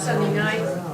Sunday night.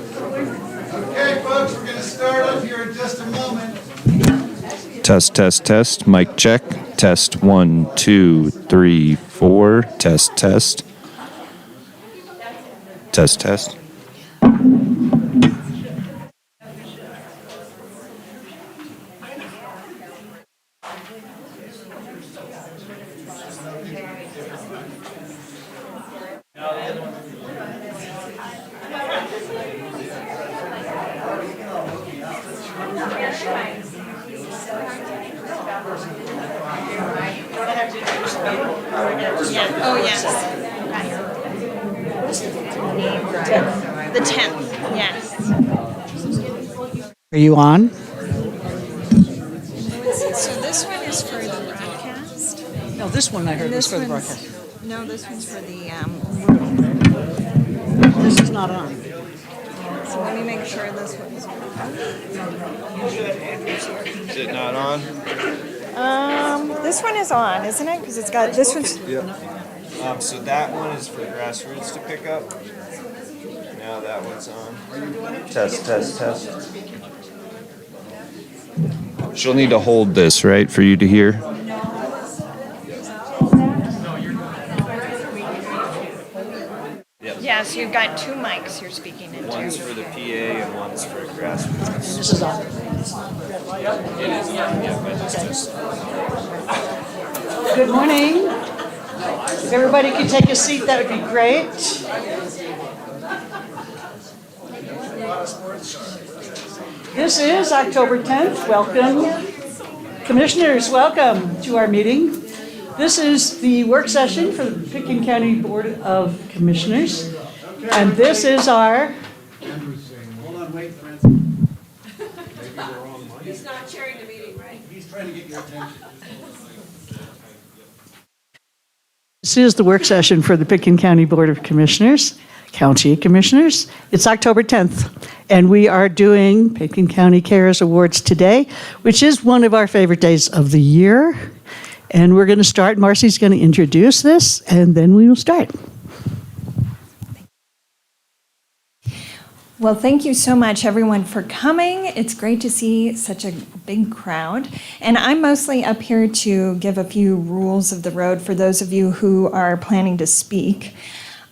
Okay, folks, we're going to start up here in just a moment. Test, test, test. Mic check. Test 1, 2, 3, 4. Test, test. Test, test. Oh, yes. The 10th, yes. Are you on? So this one is for the broadcast? No, this one I heard was This for the one's- broadcast. No, this one's for the, This is not on. so let me make sure this one's. Is it not on? This one is on, isn't it? Because it's got, this one's, So that one is for grassroots to pick up. Now that one's on. Test, test, test. She'll need to hold this, right, for you to hear? yes, you've got two mics you're speaking into. One's for the PA and one's for grassroots. This is on. It is on, yeah, but it's just. Good morning. If everybody could take a seat, that would be great. This is October 10th. Welcome. Commissioners, welcome to our meeting. This is the work session for the Pitkin County Board of Commissioners. And this is our... Hold on, wait, Francis. He's not chairing the meeting, right? He's trying to get your attention. This is the work session for the Pitkin County Board of Commissioners, County Commissioners. It's October 10th, and we are doing Pitkin County Cares Awards today, which is one of our favorite days of the year. And we're going to start. Marcy's going to introduce this, and then we will start. Well, thank you so much, everyone, for coming. It's great to see such a big crowd. And I'm mostly up here to give a few rules of the road for those of you who are planning to speak.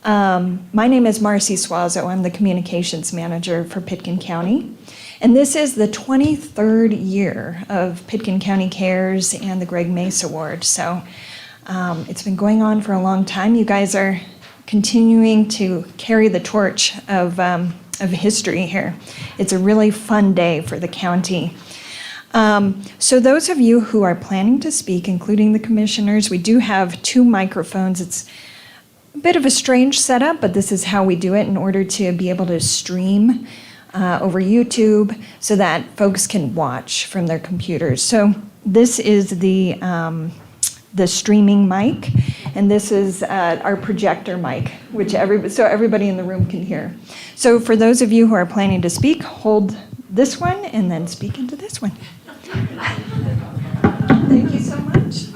My name is Marcy Suazo. I'm the communications manager for Pitkin County. And this is the 23rd year of Pitkin County Cares and the Greg Mace Award. So it's been going on for a long time. You guys are continuing to carry the torch of history here. It's a really fun day for the county. So those of you who are planning to speak, including the commissioners, we do have 2 microphones. It's a bit of a strange setup, but this is how we do it in order to be able to stream over YouTube so that folks can watch from their computers. So this is the streaming mic, and this is our projector mic, which everybody in the room can hear. So for those of you who are planning to speak, hold this one and then speak into this one. Thank you so much.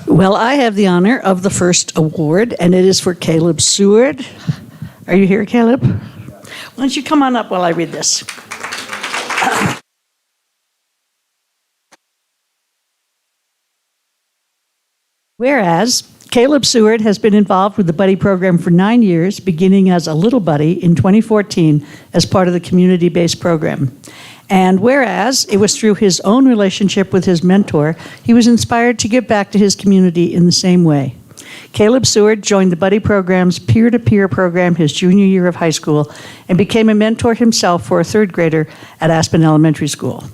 Well, I have the honor of the first award, and it is for Caleb Seward. Are you here, Caleb? Why don't you come on up while I read this? Whereas Caleb Seward has been involved with the Buddy program for 9 years, beginning as a little buddy in 2014 as part of the community-based program. And whereas it was through his own relationship with his mentor, he was inspired to give back to his community in the same way. Caleb Seward joined the Buddy program's peer-to-peer program his junior year of high school and became a mentor himself for a 3rd grader at Aspen Elementary School.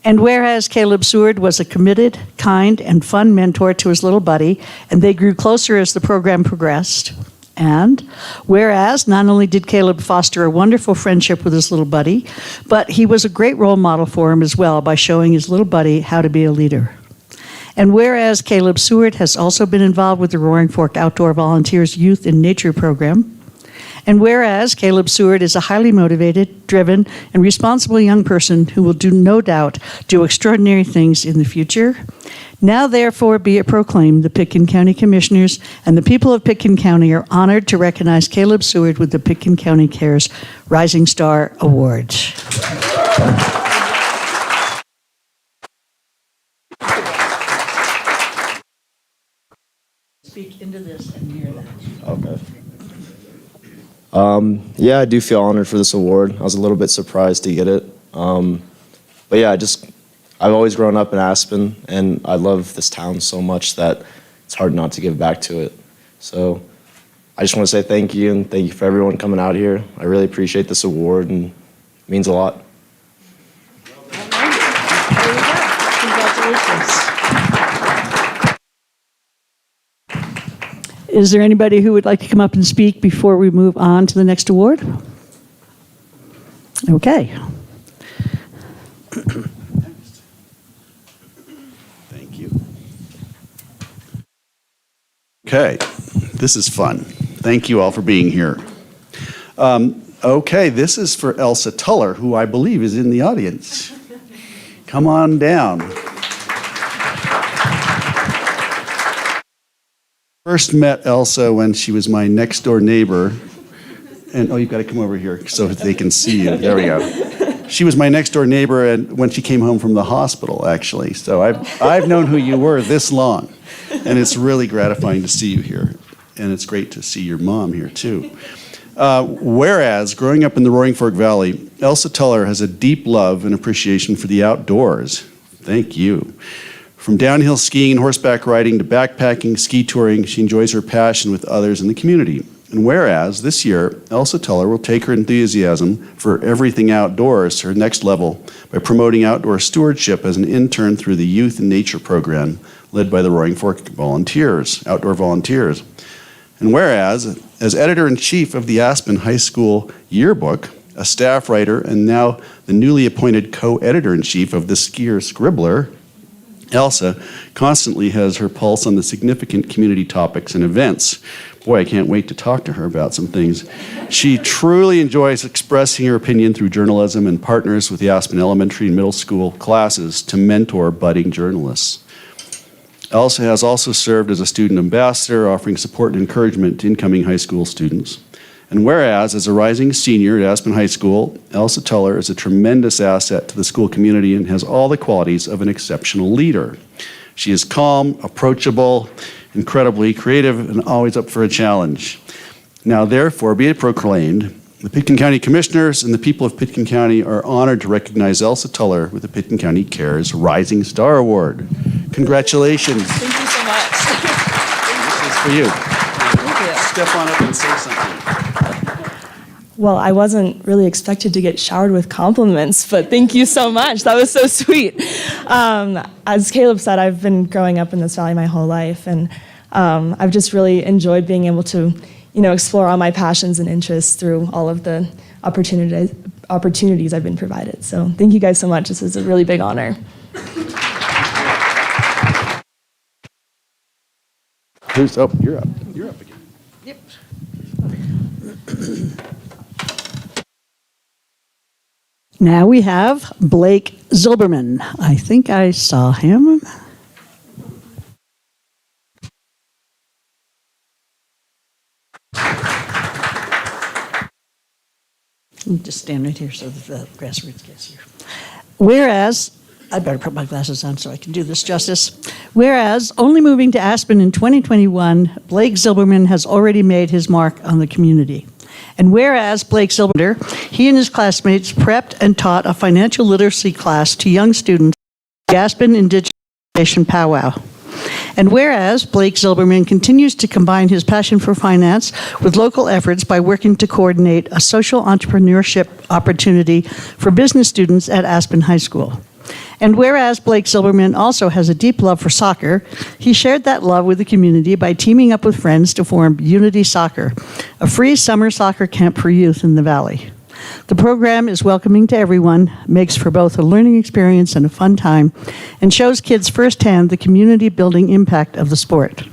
And whereas Caleb Seward was a committed, kind, and fun mentor to his little buddy, and they grew closer as the program progressed. And whereas not only did Caleb foster a wonderful friendship with his little buddy, but he was a great role model for him as well by showing his little buddy how to be a leader. And whereas Caleb Seward has also been involved with the Roaring Fork Outdoor Volunteers Youth in Nature program, and whereas Caleb Seward is a highly motivated, driven, and responsible young person who will no doubt do extraordinary things in the future, now therefore be it proclaimed the Pitkin County Commissioners and the people of Pitkin County are honored to recognize Caleb Seward with the Pitkin County Cares Rising Star Award. Speak into this and hear that. Okay. Yeah, I do feel honored for this award. I was a little bit surprised to get it. But yeah, I've always grown up in Aspen, and I love this town so much that it's hard not to give back to it. So I just want to say thank you, and thank you for everyone coming out here. I really appreciate this award, and it means a lot. Congratulations. Is there anybody who would like to come up and speak before we move on to the next award? Okay. Thank you. Okay, this is fun. Thank you all for being here. Okay, this is for Elsa Tuller, who I believe is in the audience. Come on down. First met Elsa when she was my next door neighbor. And oh, you've got to come over here so that they can see you. There we go. She was my next door neighbor and when she came home from the hospital, actually. So I've known who you were this long. And it's really gratifying to see you here. And it's great to see your mom here, too. Whereas, growing up in the Roaring Fork Valley, Elsa Tuller has a deep love and appreciation for the outdoors. Thank you. From downhill skiing and horseback riding to backpacking, ski touring, she enjoys her passion with others in the community. And whereas, this year, Elsa Tuller will take her enthusiasm for everything outdoors to her next level by promoting outdoor stewardship as an intern through the Youth and Nature program led by the Roaring Fork volunteers, outdoor volunteers. And whereas, as editor-in-chief of the Aspen High School Yearbook, a staff writer, and now the newly appointed co-editor-in-chief of the Skier Scribbler, Elsa constantly has her pulse on the significant community topics and events. Boy, I can't wait to talk to her about some things. She truly enjoys expressing her opinion through journalism and partners with the Aspen Elementary and Middle School classes to mentor budding journalists. Elsa has also served as a student ambassador, offering support and encouragement to incoming high school students. And whereas, as a rising senior at Aspen High School, Elsa Tuller is a tremendous asset to the school community and has all the qualities of an exceptional leader. She is calm, approachable, incredibly creative, and always up for a challenge. Now, therefore, be it proclaimed, the Pitkin County Commissioners and the people of Pitkin County are honored to recognize Elsa Tuller with the Pitkin County Cares Rising Star Award. Congratulations. Thank you so much. This is for you. Thank you. Step on up and say something. Well, I wasn't really expected to get showered with compliments, but thank you so much. That was so sweet. As Caleb said, I've been growing up in this valley my whole life, and I've just really enjoyed being able to, explore all my passions and interests through all of the opportunities I've been provided. So thank you guys so much. This is a really big honor. Who's up? You're up. You're up again. Yep. Now we have Blake Zilberman. I think I saw him. Just stand right here so that the grassroots gets here. Whereas, I better put my glasses on so I can do this justice. Whereas, only moving to Aspen in 2021, Blake Zilberman has already made his mark on the community. And whereas Blake Zilberman, he and his classmates prepped and taught a financial literacy class to young students at the Aspen Indigenous Nation Powwow. And whereas Blake Zilberman continues to combine his passion for finance with local efforts by working to coordinate a social entrepreneurship opportunity for business students at Aspen High School. And whereas Blake Zilberman also has a deep love for soccer, he shared that love with the community by teaming up with friends to form Unity Soccer, a free summer soccer camp for youth in the Valley. The program is welcoming to everyone, makes for both a learning experience and a fun time, and shows kids firsthand the community-building impact of the sport.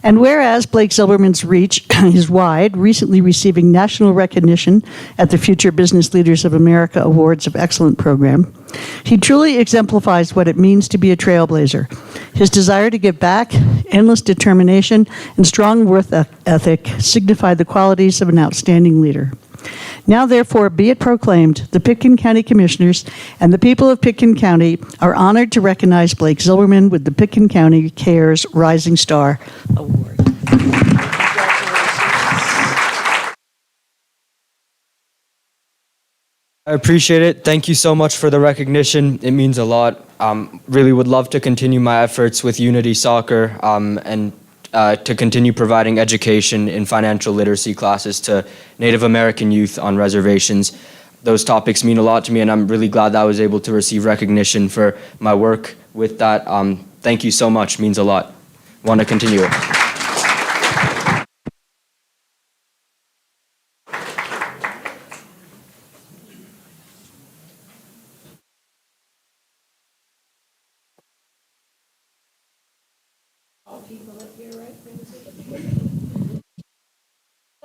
And whereas Blake Zilberman's reach is wide, recently receiving national recognition at the Future Business Leaders of America Awards of Excellent program, he truly exemplifies what it means to be a trailblazer. His desire to give back, endless determination, and strong work ethic signify the qualities of an outstanding leader. Now, therefore, be it proclaimed, the Pitkin County Commissioners and the people of Pitkin County are honored to recognize Blake Zilberman with the Pitkin County Cares Rising Star Award. I appreciate it. Thank you so much for the recognition. It means a lot. Really would love to continue my efforts with Unity Soccer and to continue providing education in financial literacy classes to Native American youth on reservations. Those topics mean a lot to me, and I'm really glad that I was able to receive recognition for my work with that. Thank you so much. Means a lot. Want to continue it.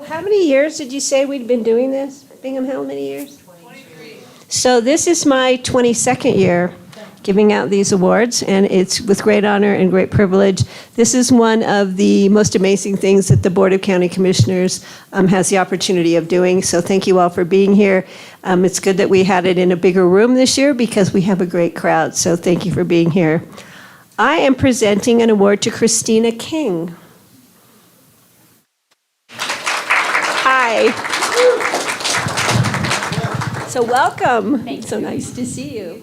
How many years did you say we'd been doing this? Bingham, how many years? 23. So this is my 22nd year giving out these awards, and it's with great honor and great privilege. This is one of the most amazing things that the Board of County Commissioners has the opportunity of doing, so thank you all for being here. It's good that we had it in a bigger room this year because we have a great crowd, so thank you for being here. I am presenting an award to Christina King. Hi. So welcome. It's so nice to see you.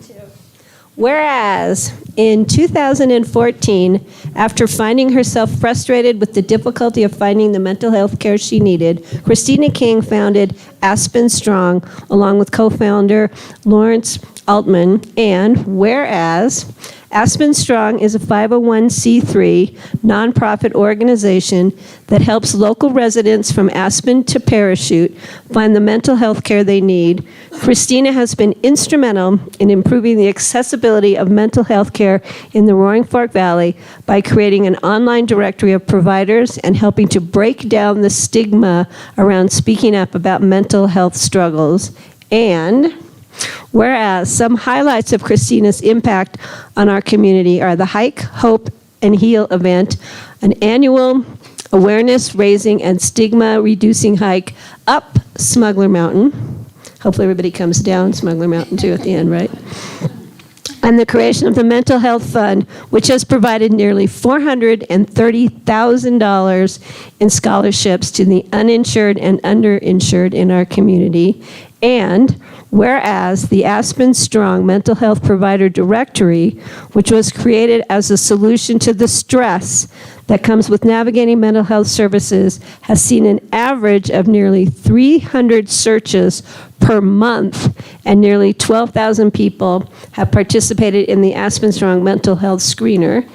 Whereas in 2014, after finding herself frustrated with the difficulty of finding the mental health care she needed, Christina King founded Aspen Strong along with co-founder Lawrence Altman. And whereas Aspen Strong is a 501c3 nonprofit organization that helps local residents from Aspen to Parachute find the mental health care they need. Christina has been instrumental in improving the accessibility of mental health care in the Roaring Fork Valley by creating an online directory of providers and helping to break down the stigma around speaking up about mental health struggles. And whereas some highlights of Christina's impact on our community are the Hike, Hope, and Heal event, an annual awareness raising and stigma reducing hike up Smuggler Mountain. Hopefully everybody comes down Smuggler Mountain too at the end, right? And the creation of the Mental Health Fund, which has provided nearly $430,000 in scholarships to the uninsured and underinsured in our community. And whereas the Aspen Strong Mental Health Provider Directory, which was created as a solution to the stress that comes with navigating mental health services, has seen an average of nearly 300 searches per month, and nearly 12,000 people have participated in the Aspen Strong Mental Health Screener.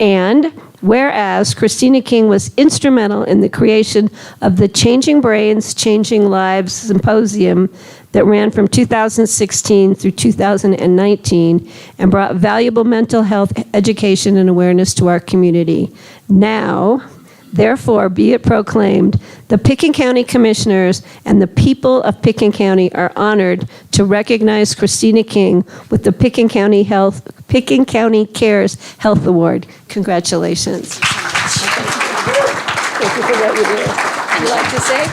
And whereas Christina King was instrumental in the creation of the Changing Brains, Changing Lives Symposium that ran from 2016 through 2019 and brought valuable mental health education and awareness to our community. Now, therefore, be it proclaimed, the Pitkin County Commissioners and the people of Pitkin County are honored to recognize Christina King with the Pitkin County Cares Health Award. Congratulations. Thank you for what you do. Would you like to say?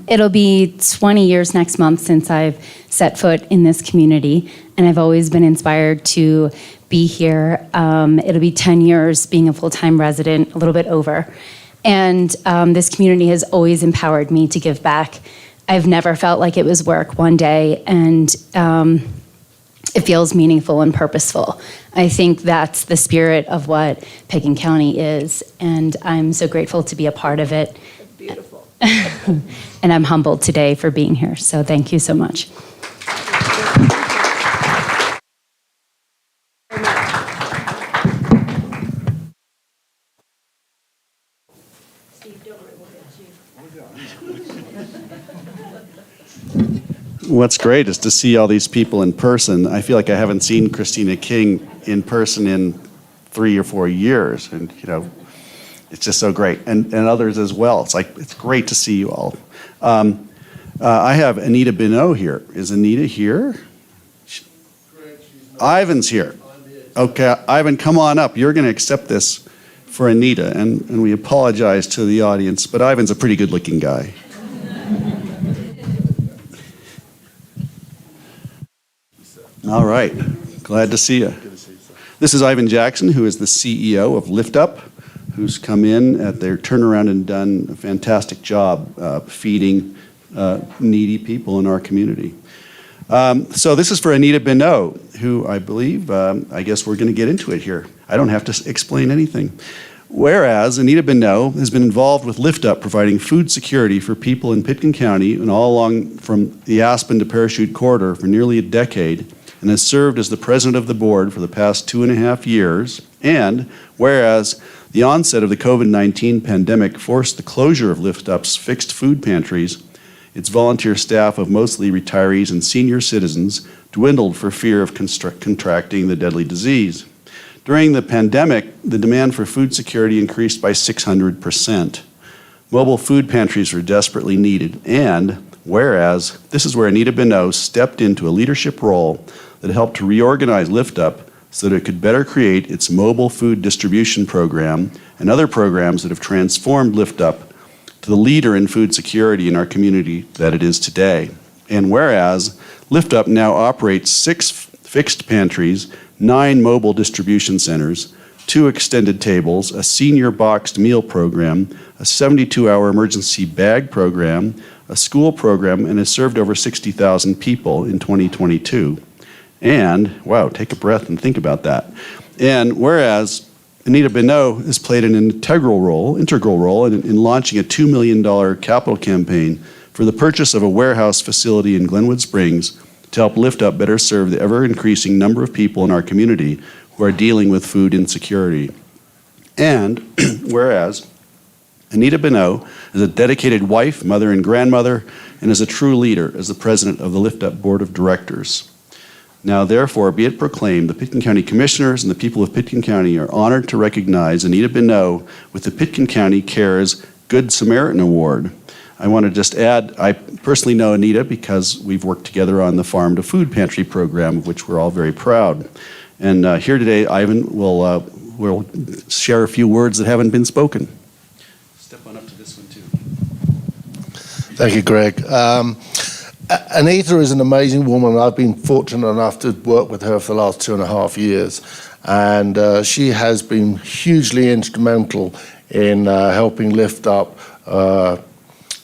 It'll be 20 years next month since I've set foot in this community, and I've always been inspired to be here. It'll be 10 years being a full-time resident, a little bit over. And this community has always empowered me to give back. I've never felt like it was work one day, and it feels meaningful and purposeful. I think that's the spirit of what Pitkin County is, and I'm so grateful to be a part of it. Beautiful. And I'm humbled today for being here, so thank you so much. What's great is to see all these people in person. I feel like I haven't seen Christina King in person in 3 or 4 years, and it's just so great, and others as well. It's great to see you all. I have Anita Binot here. Is Anita here? Ivan's here. Okay, Ivan, come on up. You're going to accept this for Anita, and we apologize to the audience, but Ivan's a pretty good-looking guy. All right, glad to see you. This is Ivan Jackson, who is the CEO of Lift Up, who's come in at their turnaround and done a fantastic job feeding needy people in our community. So this is for Anita Binot, who I believe, I guess we're going to get into it here. I don't have to explain anything. Whereas Anita Binot has been involved with Lift Up, providing food security for people in Pitkin County and all along from the Aspen to Parachute corridor for nearly a decade, and has served as the president of the board for the past 2.5 years. And whereas the onset of the COVID-19 pandemic forced the closure of Lift Up's fixed food pantries, its volunteer staff of mostly retirees and senior citizens dwindled for fear of contracting the deadly disease. During the pandemic, the demand for food security increased by 600%. Mobile food pantries were desperately needed, and whereas this is where Anita Binot stepped into a leadership role that helped to reorganize Lift Up so that it could better create its mobile food distribution program and other programs that have transformed Lift Up to the leader in food security in our community that it is today. And whereas Lift Up now operates 6 fixed pantries, 9 mobile distribution centers, 2 extended tables, a senior boxed meal program, a 72-hour emergency bag program, a school program, and has served over 60,000 people in 2022. And, wow, take a breath and think about that. And whereas Anita Bonneau has played an integral role in launching a $2 million capital campaign for the purchase of a warehouse facility in Glenwood Springs to help Lift Up better serve the ever-increasing number of people in our community who are dealing with food insecurity. And whereas Anita Bonneau is a dedicated wife, mother, and grandmother, and is a true leader as the president of the Lift Up Board of Directors. Now, therefore, be it proclaimed, the Pitkin County Commissioners and the people of Pitkin County are honored to recognize Anita Bonneau with the Pitkin County Cares Good Samaritan Award. I want to just add, I personally know Anita because we've worked together on the Farm to Food Pantry program, of which we're all very proud. And here today, Ivan will share a few words that haven't been spoken. Step on up to this one, too. Thank you, Greg. Anita is an amazing woman. I've been fortunate enough to work with her for the last 2.5 years. And she has been hugely instrumental in helping Lift Up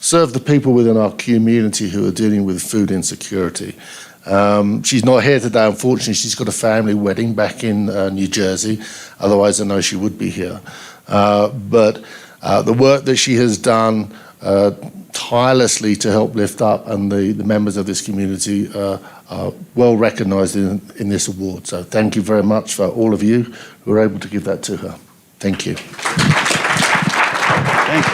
serve the people within our community who are dealing with food insecurity. She's not here today, unfortunately. She's got a family wedding back in New Jersey. Otherwise, I know she would be here. But the work that she has done tirelessly to help Lift Up and the members of this community are well recognized in this award. So thank you very much for all of you who are able to give that to her. Thank you. Thank you.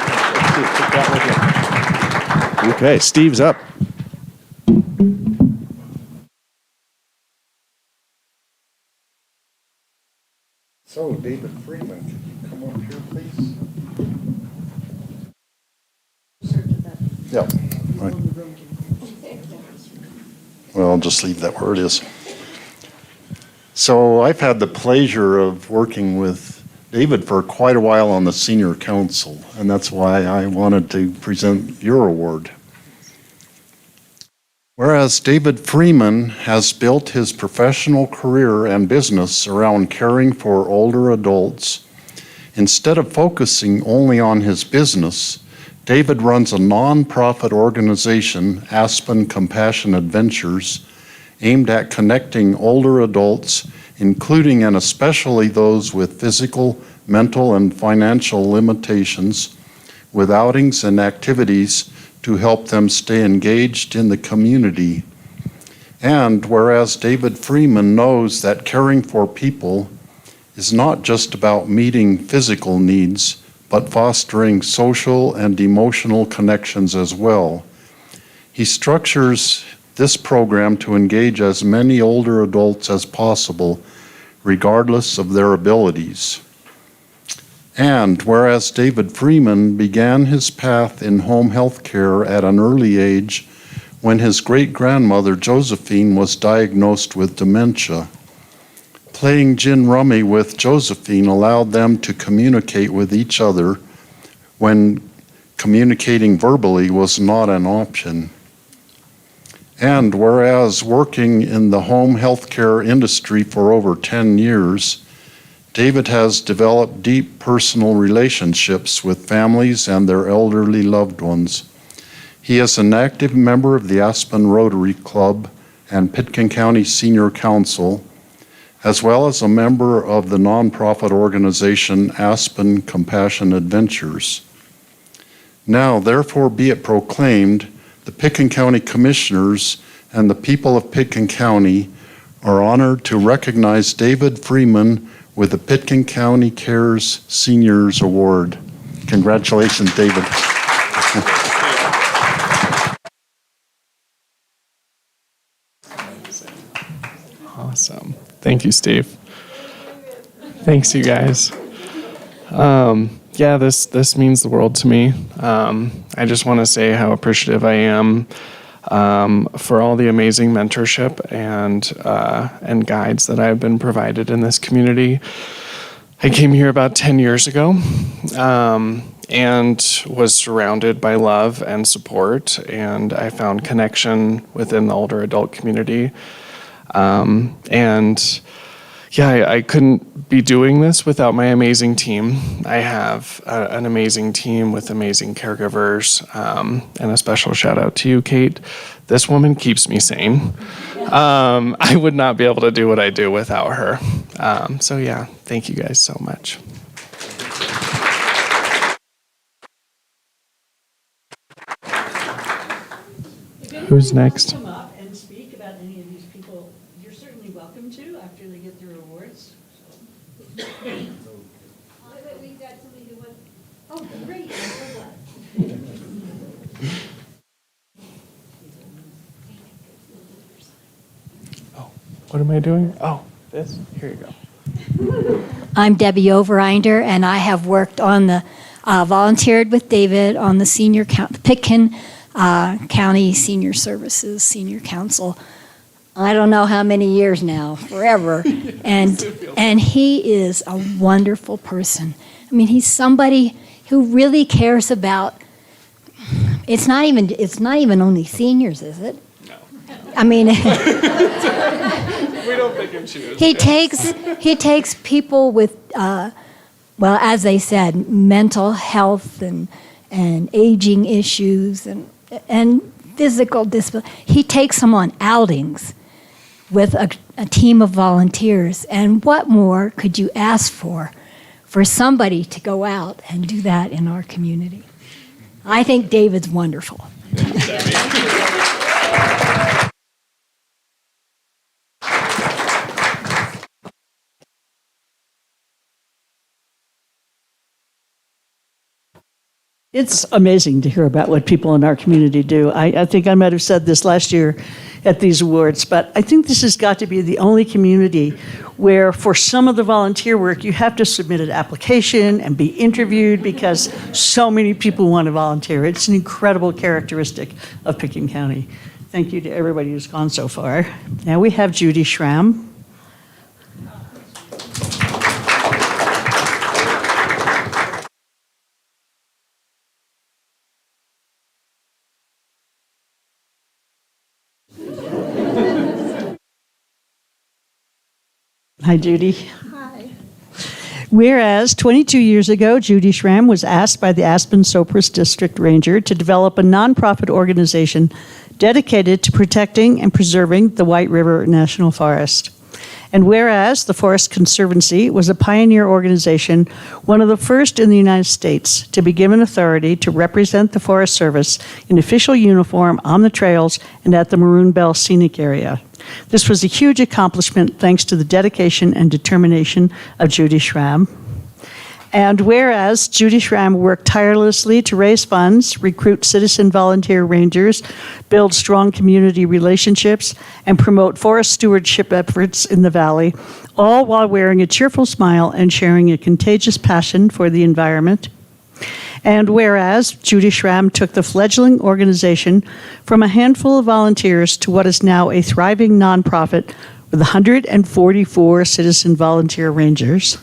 Okay, Steve's up. So, David Freeman, could you come up here, please? Yeah. Right. Well, I'll just leave that where it is. So I've had the pleasure of working with David for quite a while on the senior council, and that's why I wanted to present your award. Whereas David Freeman has built his professional career and business around caring for older adults, instead of focusing only on his business, David runs a nonprofit organization, Aspen Compassion Adventures, aimed at connecting older adults, including and especially those with physical, mental, and financial limitations, with outings and activities to help them stay engaged in the community. And whereas David Freeman knows that caring for people is not just about meeting physical needs, but fostering social and emotional connections as well, he structures this program to engage as many older adults as possible, regardless of their abilities. And whereas David Freeman began his path in home health care at an early age when his great-grandmother Josephine was diagnosed with dementia, playing gin rummy with Josephine allowed them to communicate with each other when communicating verbally was not an option. And whereas working in the home health care industry for over 10 years, David has developed deep personal relationships with families and their elderly loved ones. He is an active member of the Aspen Rotary Club and Pitkin County Senior Council, as well as a member of the nonprofit organization Aspen Compassion Adventures. Now, therefore, be it proclaimed, the Pitkin County Commissioners and the people of Pitkin County are honored to recognize David Freeman with the Pitkin County Cares Seniors Award. Congratulations, David. Awesome. Thank you, Steve. Thanks, you guys. Yeah, this means the world to me. I just want to say how appreciative I am for all the amazing mentorship and guides that I've been provided in this community. I came here about 10 years ago and was surrounded by love and support, and I found connection within the older adult community. And I couldn't be doing this without my amazing team. I have an amazing team with amazing caregivers, and a special shout out to you, Kate. This woman keeps me sane. I would not be able to do what I do without her. So yeah, thank you guys so much. Who's next? Come up and speak about any of these people. You're certainly welcome to after they get their awards. Oh, great. Oh, what am I doing? Oh, this? Here you go. I'm Debbie Overinder, and I have worked on the, volunteered with David on the Pitkin County Senior Services Senior Council. I don't know how many years now, forever. And he is a wonderful person. I mean, he's somebody who really cares about, it's not even only seniors, is it? No. I mean, We don't pick and choose. he takes people with, well, as they said, mental health and aging issues and physical disability. He takes them on outings with a team of volunteers. And what more could you ask for somebody to go out and do that in our community? I think David's wonderful. It's amazing to hear about what people in our community do. I think I might have said this last year at these awards, but I think this has got to be the only community where for some of the volunteer work, you have to submit an application and be interviewed because so many people want to volunteer. It's an incredible characteristic of Pitkin County. Thank you to everybody who's gone so far. Now we have Judy Schramm. Hi, Judy. Hi. Whereas 22 years ago, Judy Schramm was asked by the Aspen-Sopris District Ranger to develop a nonprofit organization dedicated to protecting and preserving the White River National Forest. And whereas the Forest Conservancy was a pioneer organization, one of the first in the United States to be given authority to represent the Forest Service in official uniform on the trails and at the Maroon Bell Scenic Area. This was a huge accomplishment thanks to the dedication and determination of Judy Schramm. And whereas Judy Schramm worked tirelessly to raise funds, recruit citizen volunteer rangers, build strong community relationships, and promote forest stewardship efforts in the valley, all while wearing a cheerful smile and sharing a contagious passion for the environment. And whereas Judy Schramm took the fledgling organization from a handful of volunteers to what is now a thriving nonprofit with 144 citizen volunteer rangers.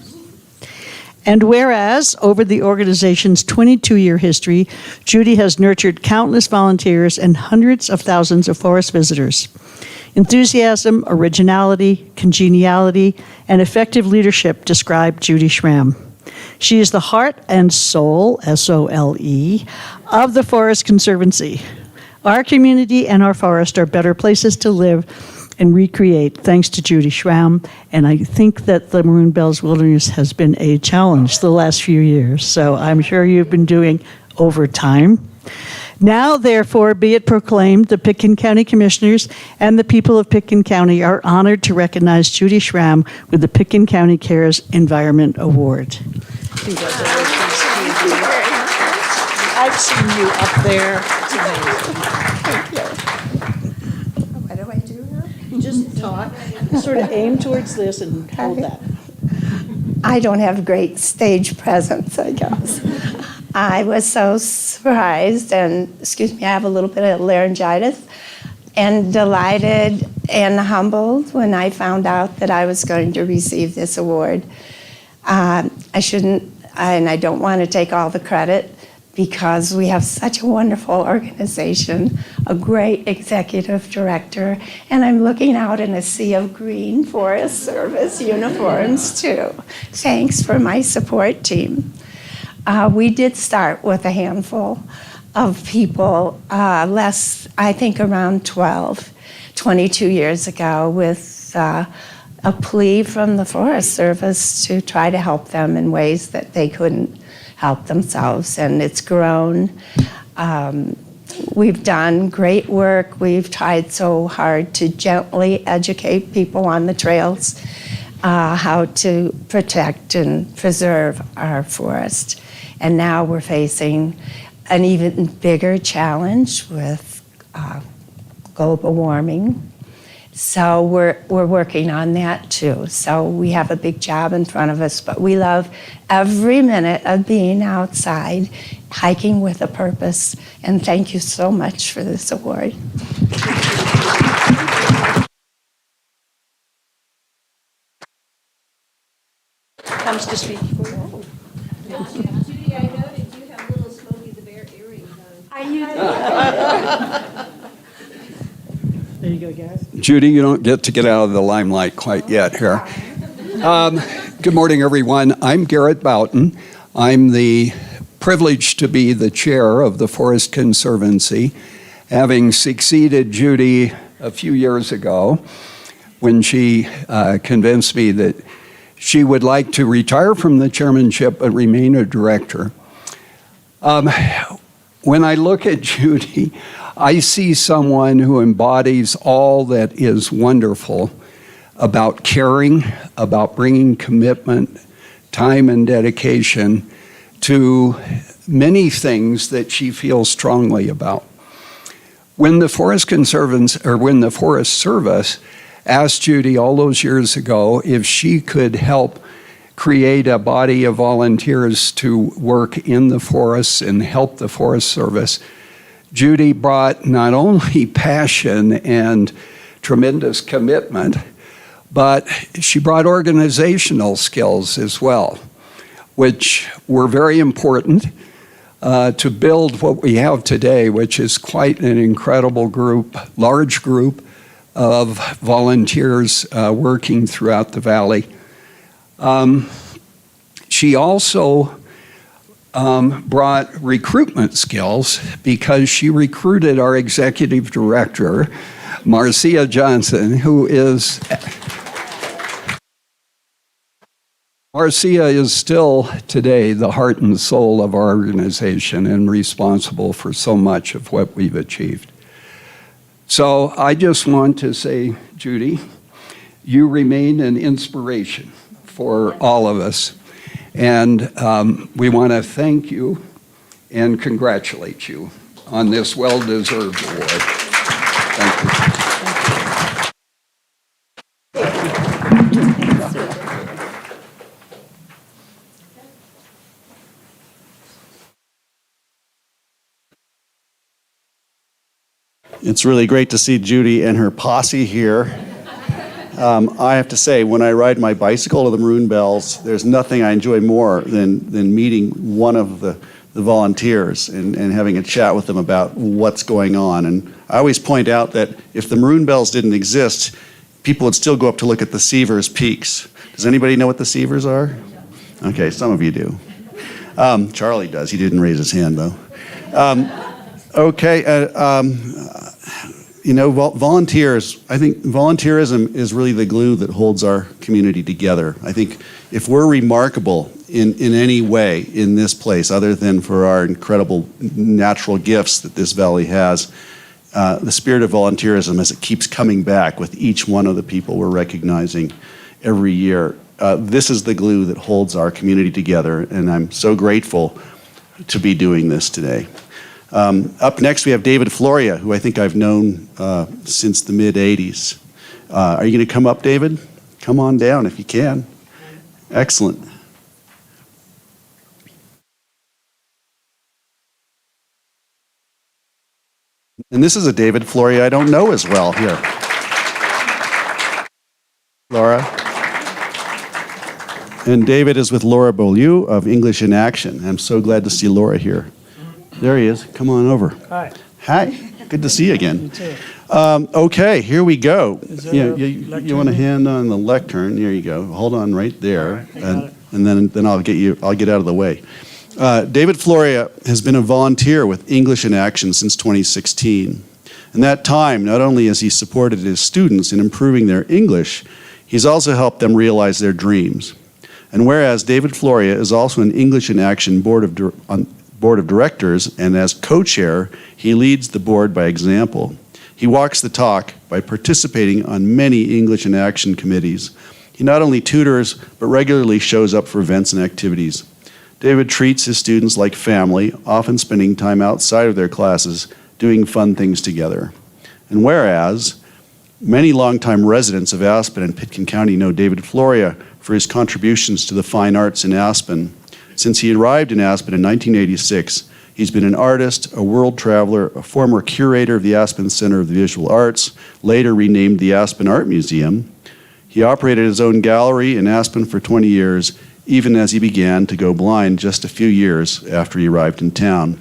And whereas, over the organization's 22-year history, Judy has nurtured countless volunteers and hundreds of thousands of forest visitors. Enthusiasm, originality, congeniality, and effective leadership describe Judy Schramm. She is the heart and soul, S-O-L-E, of the Forest Conservancy. Our community and our forest are better places to live and recreate thanks to Judy Schramm, and I think that the Maroon Bells Wilderness has been a challenge the last few years, so I'm sure you've been doing overtime. Now, therefore, be it proclaimed, the Pitkin County Commissioners and the people of Pitkin County are honored to recognize Judy Schramm with the Pitkin County Cares Environment Award. Congratulations. I've seen you up there. It's amazing. Thank you. What do I do now? Just talk, sort of aim towards this and hold that. I don't have great stage presence, I guess. I was so surprised and, excuse me, I have a little bit of laryngitis, and delighted and humbled when I found out that I was going to receive this award. I shouldn't, and I don't want to take all the credit, because we have such a wonderful organization, a great executive director, and I'm looking out in a sea of green Forest Service uniforms too. Thanks for my support team. We did start with a handful of people, I think around 22 years ago, with a plea from the Forest Service to try to help them in ways that they couldn't help themselves, and it's grown. We've done great work. We've tried so hard to gently educate people on the trails, how to protect and preserve our forest. And now we're facing an even bigger challenge with global warming. So we're working on that too. So we have a big job in front of us, but we love every minute of being outside, hiking with a purpose. And thank you so much for this award. Comes to speak. Judy, I noted you have little Smokey the Bear earrings on. There you go, guys. Judy, you don't get out of the limelight quite yet here. Good morning, everyone. I'm Garrett Boughton. I'm the privileged to be the chair of the Forest Conservancy, having succeeded Judy a few years ago when she convinced me that she would like to retire from the chairmanship but remain a director. When I look at Judy, I see someone who embodies all that is wonderful about caring, about bringing commitment, time, and dedication to many things that she feels strongly about. When the Forest Service asked Judy all those years ago if she could help create a body of volunteers to work in the forests and help the Forest Service, Judy brought not only passion and tremendous commitment, but she brought organizational skills as well, which were very important to build what we have today, which is quite an incredible group, large group of volunteers working throughout the valley. She also brought recruitment skills because she recruited our executive director, Marcia Johnson, who is... Marcia is still today the heart and soul of our organization and responsible for so much of what we've achieved. So I just want to say, Judy, you remain an inspiration for all of us. And we want to thank you and congratulate you on this well-deserved award. Thank you. It's really great to see Judy and her posse here. I have to say, when I ride my bicycle to the Maroon Bells, there's nothing I enjoy more than meeting one of the volunteers and having a chat with them about what's going on. And I always point out that if the Maroon Bells didn't exist, people would still go up to look at the Seavers Peaks. Does anybody know what the Seavers are? Okay, some of you do. Charlie does. He didn't raise his hand, though. You know, volunteers, I think volunteerism is really the glue that holds our community together. I think if we're remarkable in any way in this place, other than for our incredible natural gifts that this valley has, the spirit of volunteerism, as it keeps coming back with each one of the people we're recognizing every year, this is the glue that holds our community together, and I'm so grateful to be doing this today. Up next, we have David Floria, who I think I've known since the mid-'80s. Are you going to come up, David? Come on down if you can. Excellent. And this is a David Floria I don't know as well here. Laura. And David is with Laura Beaulieu of English in Action. I'm so glad to see Laura here. There he is. Come on over. Hi. Hi. Good to see you again. You too. Okay, here we go. Is there You, a you lectern want to here? hand on the lectern? There you go. Hold on right there, I got it. and then I'll get out of the way. David Floria has been a volunteer with English in Action since 2016. In that time, not only has he supported his students in improving their English, he's also helped them realize their dreams. And whereas David Floria is also an English in Action board of directors, and as co-chair, he leads the board by example. He walks the talk by participating on many English in Action committees. He not only tutors, but regularly shows up for events and activities. David treats his students like family, often spending time outside of their classes, doing fun things together. And whereas many longtime residents of Aspen and Pitkin County know David Floria for his contributions to the fine arts in Aspen. Since he arrived in Aspen in 1986, he's been an artist, a world traveler, a former curator of the Aspen Center of the Visual Arts, later renamed the Aspen Art Museum. He operated his own gallery in Aspen for 20 years, even as he began to go blind just a few years after he arrived in town.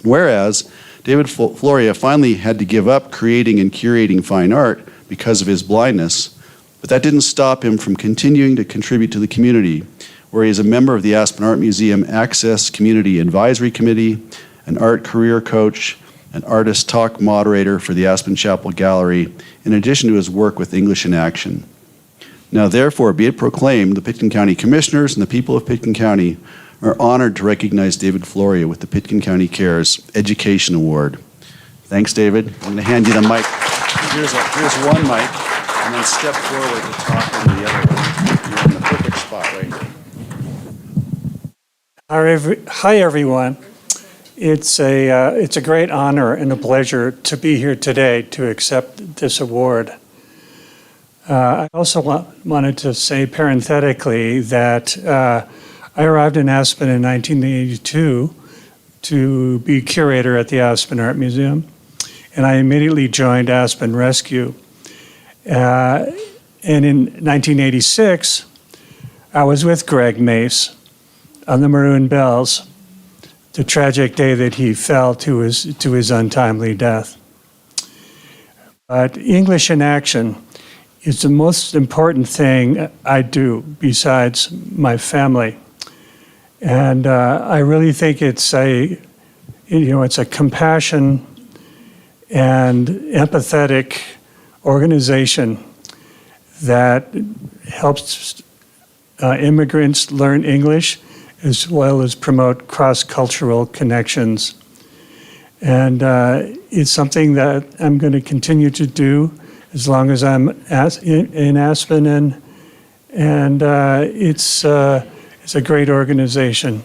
Whereas David Floria finally had to give up creating and curating fine art because of his blindness, but that didn't stop him from continuing to contribute to the community, where he is a member of the Aspen Art Museum Access Community Advisory Committee, an art career coach, an artist talk moderator for the Aspen Chapel Gallery, in addition to his work with English in Action. Now therefore be it proclaimed, the Pitkin County Commissioners and the people of Pitkin County are honored to recognize David Floria with the Pitkin County Cares Education Award. Thanks, David. I'm going to hand you the mic. Here's one mic, and then step forward to talk into the other one. You're in the perfect spot right here. Hi, everyone. It's a great honor and a pleasure to be here today to accept this award. I also wanted to say parenthetically that I arrived in Aspen in 1982 to be curator at the Aspen Art Museum, and I immediately joined Aspen Rescue. And in 1986, I was with Greg Mace on the Maroon Bells, the tragic day that he fell to his untimely death. But English in Action is the most important thing I do besides my family. And I really think it's a compassion and empathetic organization that helps immigrants learn English as well as promote cross-cultural connections. And it's something that I'm going to continue to do as long as I'm in Aspen, and it's a great organization.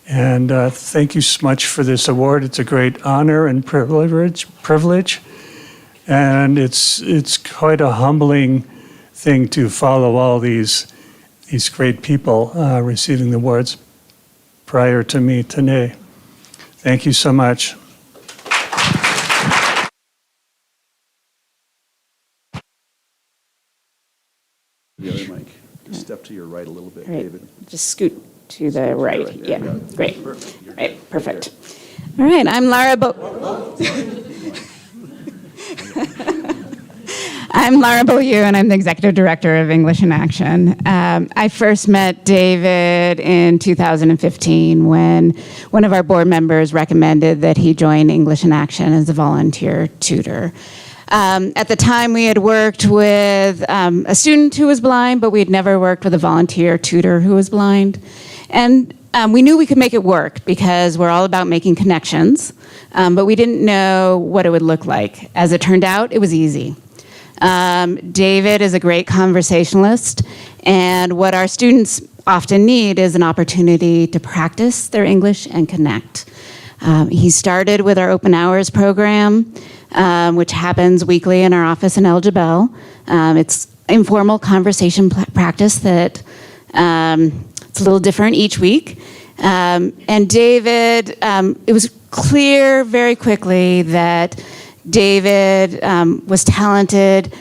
And thank you so much for this award. It's a great honor and privilege, and it's quite a humbling thing to follow all these great people receiving the awards prior to me today. Thank you so much. The other mic. Just step to your right a little bit, Right. David. Just scoot to the right. Right there. Yeah, You got it. great. Perfect. Right, perfect. All right, I'm Lara I'm Lara Beaulieu, and I'm the Executive Director of English in Action. I first met David in 2015 when one of our board members recommended that he join English in Action as a volunteer tutor. At the time, we had worked with a student who was blind, but we had never worked with a volunteer tutor who was blind. And we knew we could make it work because we're all about making connections, but we didn't know what it would look like. As it turned out, it was easy. David is a great conversationalist, and what our students often need is an opportunity to practice their English and connect. He started with our open hours program, which happens weekly in our office in El Jabal. It's informal conversation practice that it's a little different each week. And David, it was clear very quickly that David was talented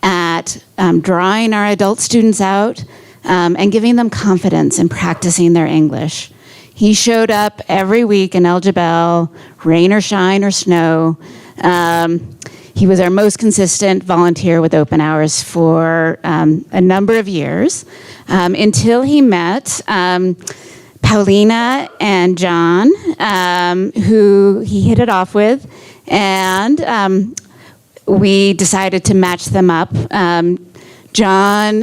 at drawing our adult students out and giving them confidence in practicing their English. He showed up every week in El Jebel, rain or shine or snow. He was our most consistent volunteer with open hours for a number of years until he met Paulina and John, who he hit it off with, and we decided to match them up. John,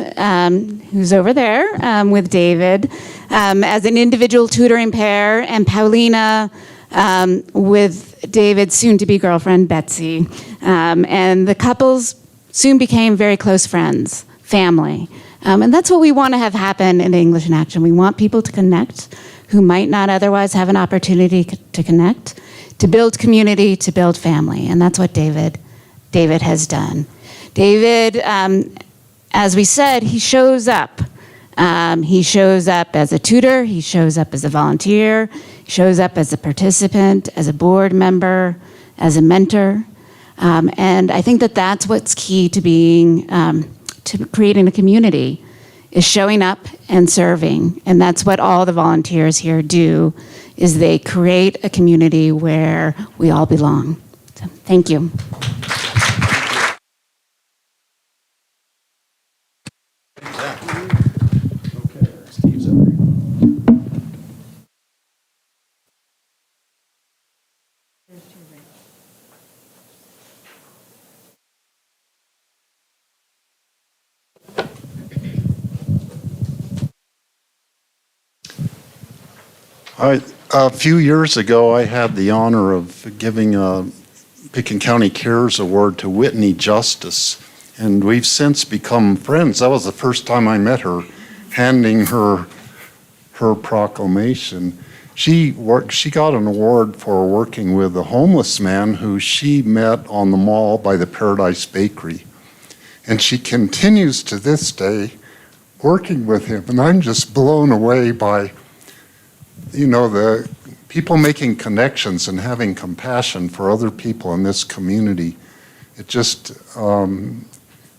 who's over there with David, as an individual tutoring pair, and Paulina with David's soon-to-be girlfriend, Betsy. And the couples soon became very close friends, family. And that's what we want to have happen in English in Action. We want people to connect who might not otherwise have an opportunity to connect, to build community, to build family. And that's what David has done. David, as we said, he shows up. He shows up as a tutor, he shows up as a volunteer, he shows up as a participant, as a board member, as a mentor. And I think that that's what's key to being, to creating a community, is showing up and serving. And that's what all the volunteers here do, is they create a community where we all belong. So, thank you. A few years ago, I had the honor of giving a Pitkin County Cares Award to Whitney Justice, and we've since become friends. That was the first time I met her, handing her proclamation. She got an award for working with a homeless man who she met on the mall by the Paradise Bakery, and she continues to this day working with him, and I'm just blown away by the people making connections and having compassion for other people in this community. It just,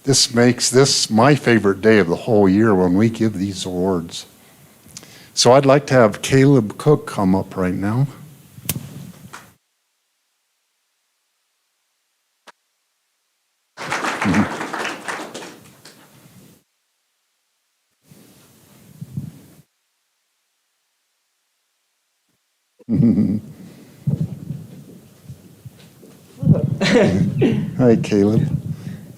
this makes this my favorite day of the whole year when we give these awards. So I'd like to have Caleb Cook come up right now. Hi, Caleb.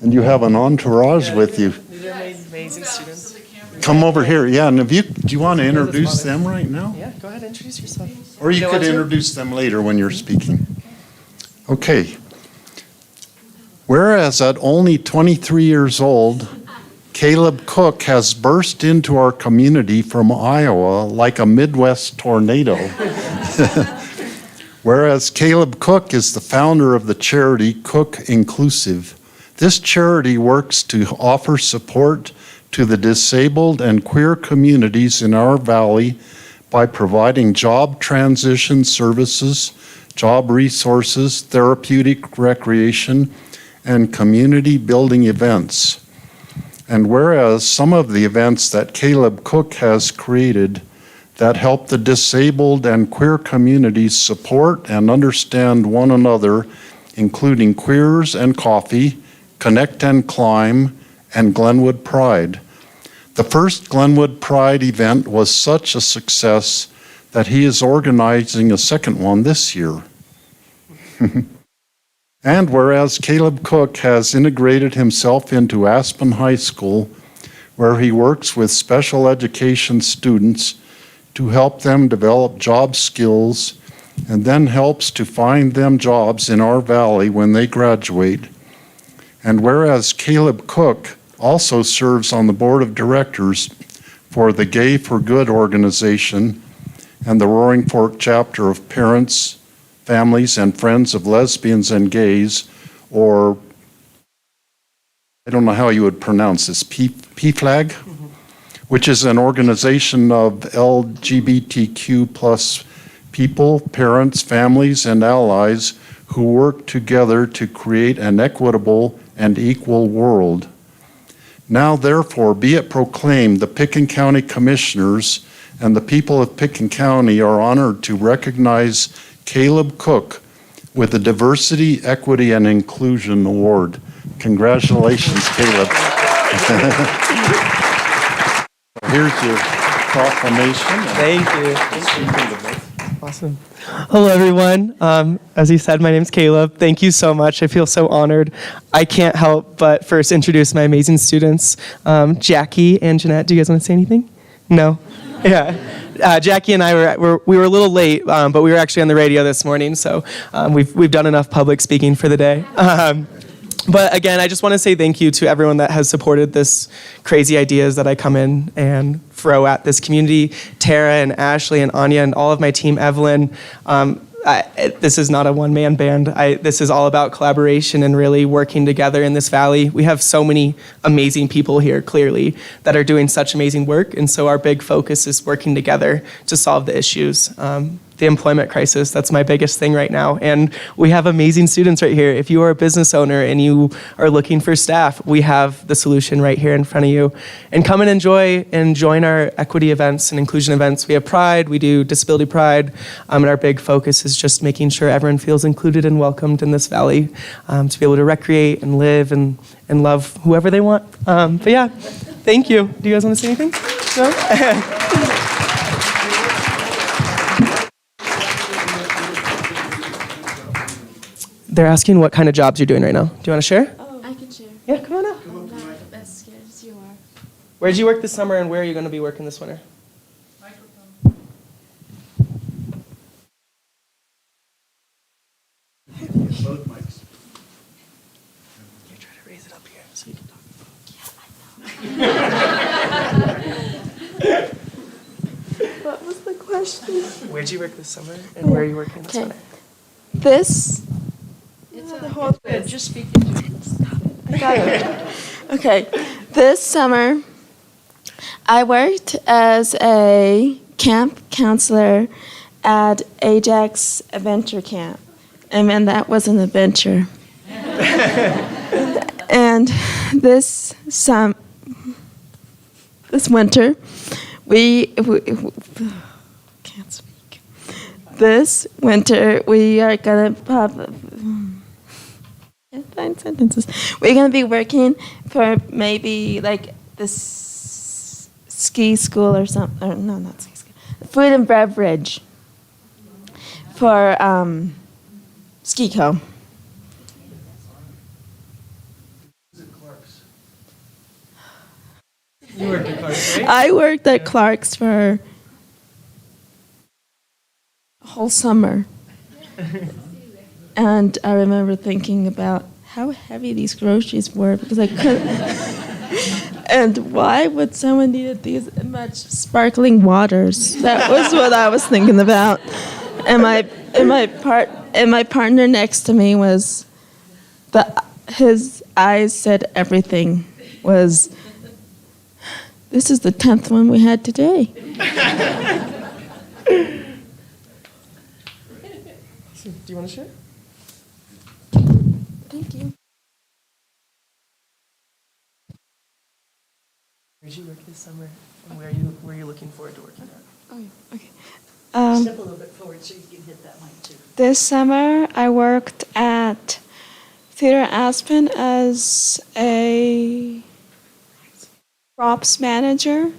And you have an entourage with you. These are my amazing students. Come over here. Yeah, and do you want to introduce them right now? Yeah, go ahead, introduce yourself. Or you could introduce them later when you're speaking. Okay. Whereas at only 23 years old, Caleb Cook has burst into our community from Iowa like a Midwest tornado. Whereas Caleb Cook is the founder of the charity Cook Inclusive. This charity works to offer support to the disabled and queer communities in our valley by providing job transition services, job resources, therapeutic recreation, and community building events. And whereas some of the events that Caleb Cook has created that help the disabled and queer communities support and understand one another, including Queers and Coffee, Connect and Climb, and Glenwood Pride. The first Glenwood Pride event was such a success that he is organizing a second one this year. And whereas Caleb Cook has integrated himself into Aspen High School, where he works with special education students to help them develop job skills and then helps to find them jobs in our valley when they graduate. And whereas Caleb Cook also serves on the board of directors for the Gay for Good organization and the Roaring Fork chapter of Parents, Families, and Friends of Lesbians and Gays, or I don't know how you would pronounce this, PFLAG, which is an organization of LGBTQ plus people, parents, families, and allies who work together to create an equitable and equal world. Now, therefore, be it proclaimed, the Pitkin County Commissioners and the people of Pitkin County are honored to recognize Caleb Cook with the Diversity, Equity, and Inclusion Award. Congratulations, Caleb. Here's your proclamation. Thank you. Awesome. Hello, everyone. As you said, my name's Caleb. Thank you so much. I feel so honored. I can't help but first introduce my amazing students, Jackie and Jeanette. Do you guys want to say anything? No? Yeah. Jackie and I we were a little late, but we were actually on the radio this morning, so we've done enough public speaking for the day. But again, I just want to say thank you to everyone that has supported this crazy ideas that I come in and throw at this community. Tara and Ashley and Anya and all of my team, Evelyn. This is not a one-man band. This is all about collaboration and really working together in this valley. We have so many amazing people here, clearly, that are doing such amazing work. And so our big focus is working together to solve the issues. The employment crisis, that's my biggest thing right now. And we have amazing students right here. If you are a business owner and you are looking for staff, we have the solution right here in front of you. And come and enjoy and join our equity events and inclusion events. We have Pride, we do Disability Pride, and our big focus is just making sure everyone feels included and welcomed in this valley to be able to recreate and live and love whoever they want. But yeah, thank you. Do you guys want to say anything? No? They're asking what kind of jobs you're doing right now. Do you want to share? Oh, I can share. Yeah, come on up. I'm not as scared as you are. Where did you work this summer and where are you going to be working this winter? Both mics. You try to raise it up here so you can talk. Yeah, I know. What was the question? Where did you work this summer and where are you working this winter? This. It's the whole thing. Just speak into it. I got it. Okay. This summer, I worked as a camp counselor at Ajax Adventure Camp. And man, that was an adventure. And this winter, we can't speak. This winter, we are gonna can't find sentences. We're gonna be working for maybe like this ski school or something. Or no, not ski school. Food and beverage for Ski Co. You worked at Clark's, right? I worked at Clark's for a whole summer. And I remember thinking about how heavy these groceries were because I couldn't. And why would someone need these much sparkling waters? That was what I was thinking about. And my partner next to me was his eyes said everything. Was this is the 10th one we had today. Do you want to share? Thank you. Where did you work this summer and where are you looking forward to working at? Oh, yeah. Okay. Step a little bit forward so you can hit that mic too. This summer, I worked at Theater Aspen as a props manager.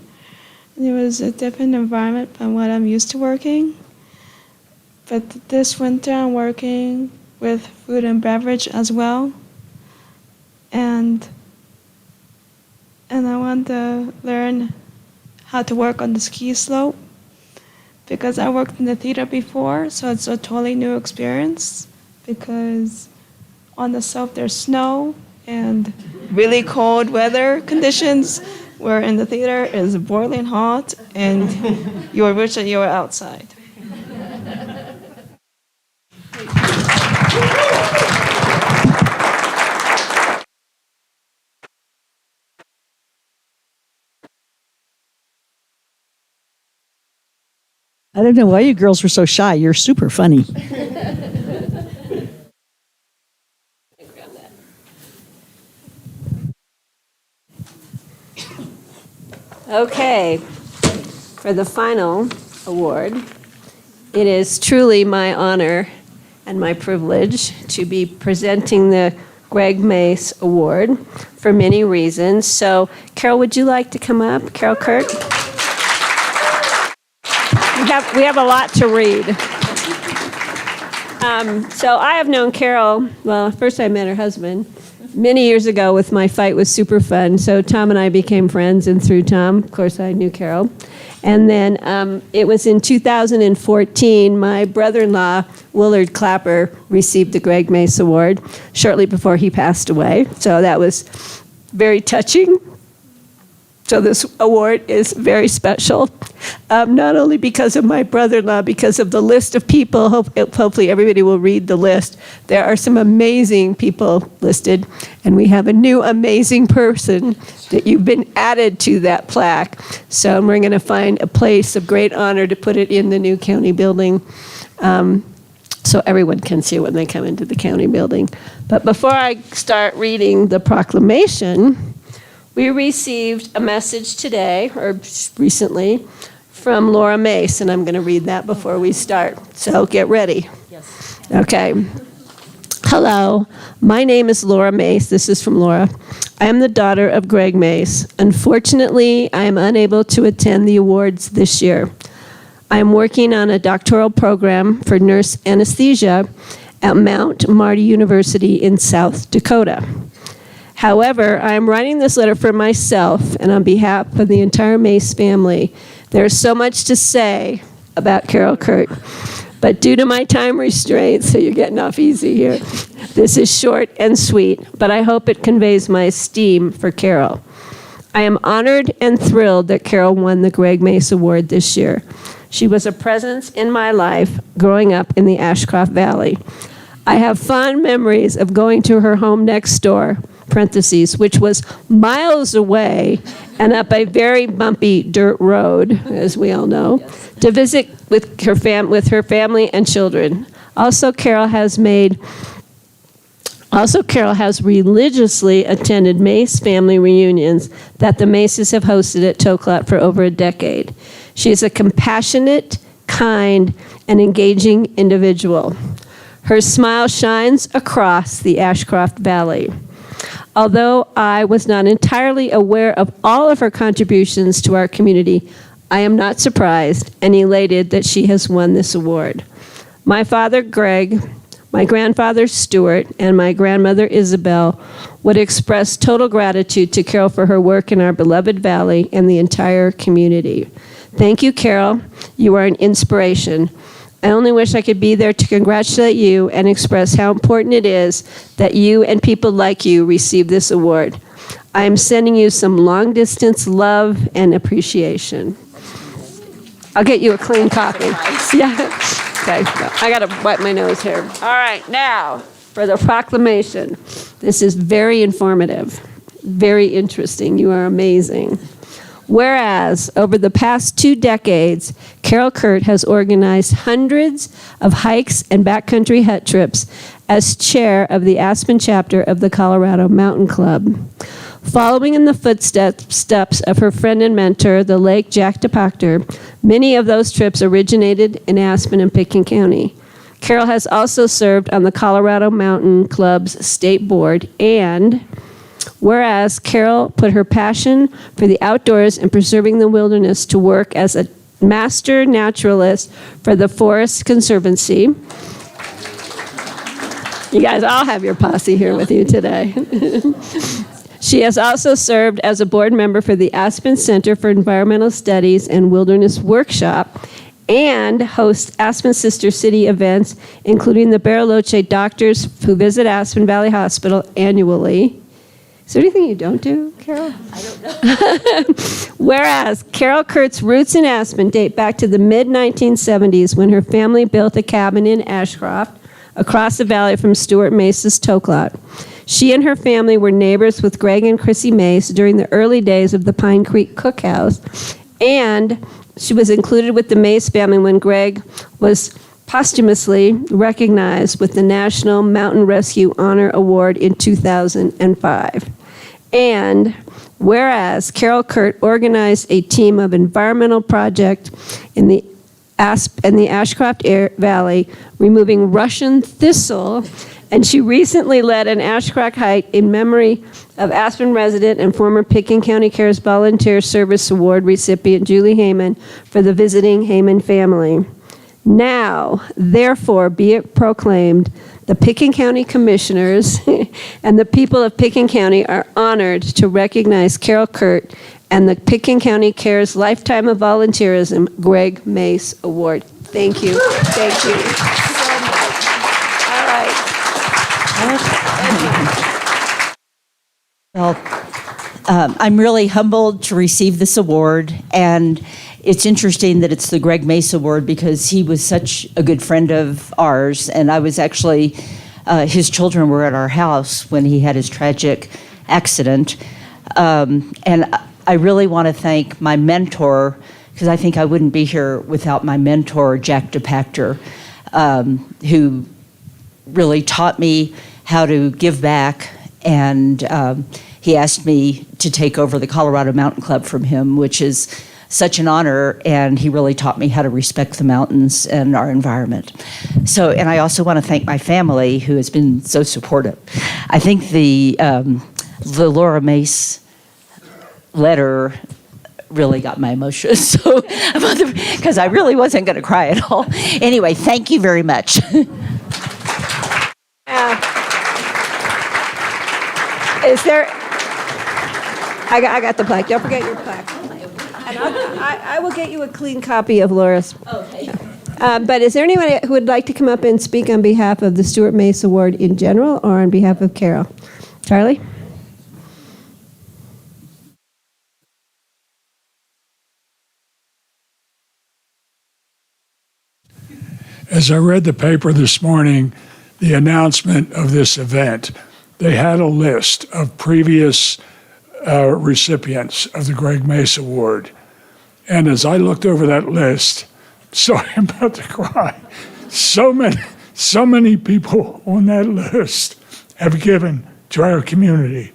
And it was a different environment from what I'm used to working. But this winter, I'm working with food and beverage as well. And I want to learn how to work on the ski slope because I worked in the theater before, so it's a totally new experience because on the slope there's snow and really cold weather conditions, where in the theater it's boiling hot and you wish that you were outside. I don't know why you girls were so shy. You're super funny. Okay. for the final award. It is truly my honor and my privilege to be presenting the Greg Mace Award for many reasons. So, Carol, would you like to come up? Carol Kurt? We have a lot to read. So I have known Carol, well, first I met her husband many years ago with my fight with Superfund. So Tom and I became friends, and through Tom, of course, I knew Carol. And then it was in 2014, my brother-in-law, Willard Clapper, received the Greg Mace Award shortly before he passed away. So that was very touching. So this award is very special, not only because of my brother-in-law, because of the list of people. Hopefully everybody will read the list. There are some amazing people listed, and we have a new amazing person that you've been added to that plaque. So we're going to find a place of great honor to put it in the new county building, so everyone can see it when they come into the county building. But before I start reading the proclamation, we received a message today, or recently, from Laura Mace, and I'm going to read that before we start. So get ready. Yes. Okay. Hello, my name is Laura Mace. This is from Laura. I am the daughter of Greg Mace. Unfortunately, I am unable to attend the awards this year. I am working on a doctoral program for nurse anesthesia at Mount Marty University in South Dakota. However, I am writing this letter for myself and on behalf of the entire Mace family. There is so much to say about Carol Kurt, but due to my time restraints, so you're getting off easy here, this is short and sweet, but I hope it conveys my esteem for Carol. I am honored and thrilled that Carol won the Greg Mace Award this year. She was a presence in my life growing up in the Ashcroft Valley. I have fond memories of going to her home next door, parentheses, which was miles away and up a very bumpy dirt road, as we all know, to visit with her family and children. Also, Carol has religiously attended Mace family reunions that the Maces have hosted at Toklat for over a decade. She is a compassionate, kind, and engaging individual. Her smile shines across the Ashcroft Valley. Although I was not entirely aware of all of her contributions to our community, I am not surprised and elated that she has won this award. My father, Greg, my grandfather, Stuart, and my grandmother, Isabel, would express total gratitude to Carol for her work in our beloved valley and the entire community. Thank you, Carol. You are an inspiration. I only wish I could be there to congratulate you and express how important it is that you and people like you receive this award. I am sending you some long-distance love and appreciation. I'll get you a clean copy. Yeah. Okay. I got to wipe my nose here. All right. Now, for the proclamation. This is very informative, very interesting. You are amazing. Whereas, over the past 2 decades, Carol Kurt has organized hundreds of hikes and backcountry hut trips as chair of the Aspen chapter of the Colorado Mountain Club. Following in the footsteps of her friend and mentor, the late Jack DePactor, many of those trips originated in Aspen and Pitkin County. Carol has also served on the Colorado Mountain Club's state board, and whereas Carol put her passion for the outdoors and preserving the wilderness to work as a master naturalist for the Forest Conservancy. You guys all have your posse here with you today. She has also served as a board member for the Aspen Center for Environmental Studies and Wilderness Workshop, and hosts Aspen Sister City events, including the Bariloche doctors who visit Aspen Valley Hospital annually. Is there anything you don't do, Carol? I don't know. Whereas Carol Kurt's roots in Aspen date back to the mid-1970s when her family built a cabin in Ashcroft across the valley from Stuart Mace's Toklat. She and her family were neighbors with Greg and Chrissy Mace during the early days of the Pine Creek Cookhouse, and she was included with the Mace family when Greg was posthumously recognized with the National Mountain Rescue Honor Award in 2005. And whereas Carol Kurt organized a team of environmental project in the Ashcroft Valley, removing Russian thistle, and she recently led an Ashcroft hike in memory of Aspen resident and former Pitkin County Cares Volunteer Service Award recipient Julie Heyman for the visiting Heyman family. Now, therefore, be it proclaimed, the Pitkin County Commissioners and the people of Pitkin County are honored to recognize Carol Kurt and the Pitkin County Cares Lifetime of Volunteerism Greg Mace Award. Thank you. Thank you so much. All right. Well, I'm really humbled to receive this award, and it's interesting that it's the Greg Mace Award because he was such a good friend of ours, and I was actually, his children were at our house when he had his tragic accident. And I really want to thank my mentor, because I think I wouldn't be here without my mentor, Jack DePactor, who really taught me how to give back, and he asked me to take over the Colorado Mountain Club from him, which is such an honor, and he really taught me how to respect the mountains and our environment. So, and I also want to thank my family who has been so supportive. I think the Laura Mace letter really got my emotions, so because I really wasn't going to cry at all. Anyway, thank you very much. Is there? I got the plaque. Don't forget your plaque. And I will get you a clean copy of Laura's. Okay. But is there anyone who would like to come up and speak on behalf of the Stuart Mace Award in general or on behalf of Carol? Charlie? As I read the paper this morning, the announcement of this event, they had a list of previous recipients of the Greg Mace Award. And as I looked over that list, sorry, I'm about to cry. So many people on that list have given to our community.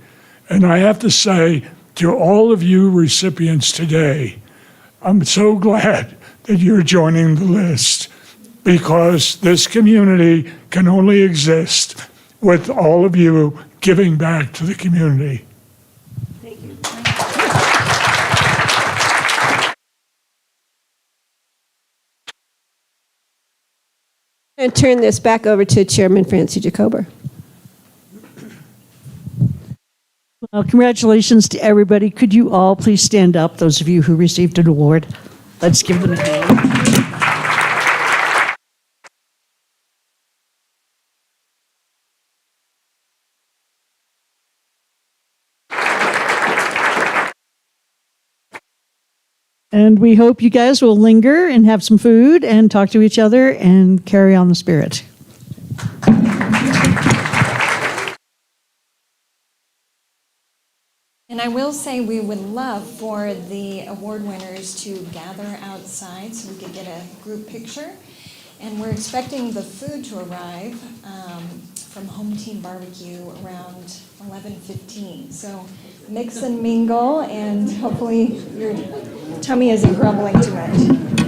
And I have to say to all of you recipients today, I'm so glad that you're joining the list, because this community can only exist with all of you giving back to the community. Thank you. I'm going to turn this back over to Chairman Francie Jacober. Well, congratulations to everybody. Could you all please stand up, those of you who received an award? Let's give them a hand. And we hope you guys will linger and have some food and talk to each other and carry on the spirit. And I will say we would love for the award winners to gather outside so we could get a group picture. And we're expecting the food to arrive from Home Team Barbecue around 11:15. So mix and mingle, and hopefully your tummy isn't grumbling too much.